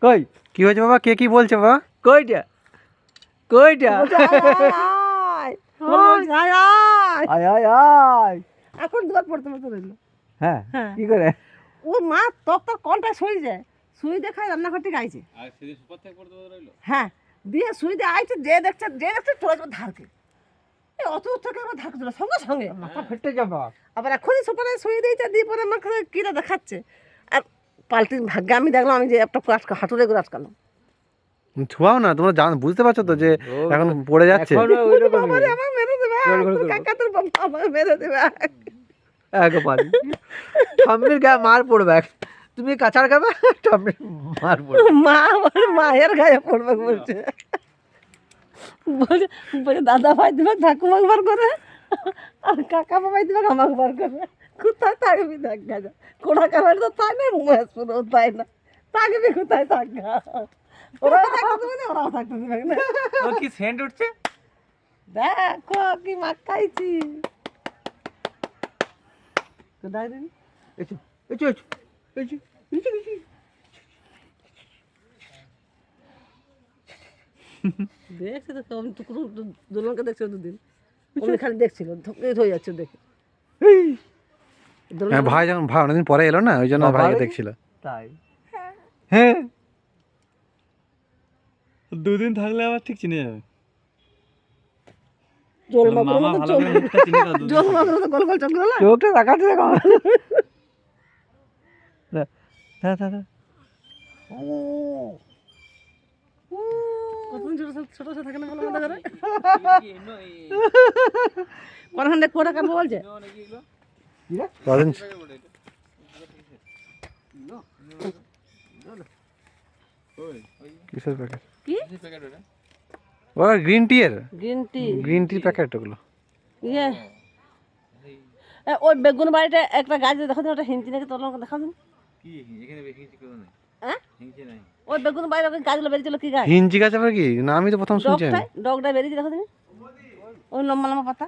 কই কি হয়েছে বাবা? কে কি বলছে বাবা? কইটা কইটা আয় আয় আয় এখন দুয়ার পড়তে পড়তে রইল। হ্যাঁ হ্যাঁ। কি করে ও মা তোর কনটা শুই যায়, শুই দেখায় রান্নাঘর থেকে আইছে। হ্যাঁ, দিয়ে শুই দিয়ে আইছে, যে দেখছে তোরা ধারকে অত থেকে আবার ধারকে তোলা সঙ্গে সঙ্গে মাথা ফেটে যাবে আবার এখনই সোপানে শুয়ে দিয়েছে, দিয়ে পরে আমাকে কিরা দেখাচ্ছে। আর পাল্টি ভাগ্যে আমি দেখলাম আমি যে একটা হাঁটুরে করে আটকালাম। ছুয়াও না, তোমরা বুঝতে পারছো তো যে এখন পড়ে যাচ্ছে। এখন ওইরকমই বাবারে আমার মেরে দেবে, গোল গোল তোর করবো। কাকা তোর বাবা আমার মেরে দেবে। একবারে ঠাম্মির গায়ে মার পড়বে তুমি কাঁচার খাবে ঠাম্মির মার পড়বে মা আমার মায়ের গায়ে পড়বে বলছে, বলে বলে দাদা ভাই দিবে ঠাকুমাকে বার করে, আর কাকা বাবাই দিবে আমাকে বার করে। কোথায় থাকবি দেখ গাজা, কোড়া কামার তো তাই না, মহেশপুরও তাই না, থাকবি কোথায় থাক। ওরাও থাকতে দেবে না, ওরাও থাকতে দেবে না। ও কি সেন্ট উঠছে দেখো কি মাখাইছি। কোথায় দিন এসো এসো এসো এসো এসো এসো দেখছি তো আমি তো কোনো দোলনকে দেখছি দুদিন, ওমনি খালি দেখছিল ধকে হয়ে যাচ্ছে দেখে। হ্যাঁ, ভাই যখন ভাই অনেকদিন পরে এলো না, ওই জন্য বাবা ভাইকে রে। দেখছিল। তাই হ্যাঁ দুদিন থাকলে আবার ঠিক চিনে যাবে। জল মামা মামার মতো ভালো করে মুখটা চিনে দাও দুদিন জল মামার মতো গোল গোল চোখ গুলো না। চোখটা দেখাতে দেখো কতদিন ছোট ছোট ছোট থাকে না বলো আমাদের ঘরে। কোনখানে কোড়া কাটবো বলছে। কদিন কিসের প্যাকেট? কি ওরা গ্রিন টি এর, গ্রিন টি গ্রিন টির প্যাকেট ওগুলো। ইয়ে ওই বেগুন বাড়িটা একটা গাছ দেখো ওটা হিঞ্চি নাকি তোর দেখা দিন। কি এখানে বেশি কিছু করে নাই, হ্যাঁ হিংসে নাই। ওই বেগুন বাড়ির ওই গাছগুলো বেরিয়েছিল কি গাছ? হিঞ্জি গাছ আবার কি? না আমি তো প্রথম শুনছি আমি। ডগটা বেরিয়েছে দেখো তুমি, ওই লম্বা লম্বা পাতা।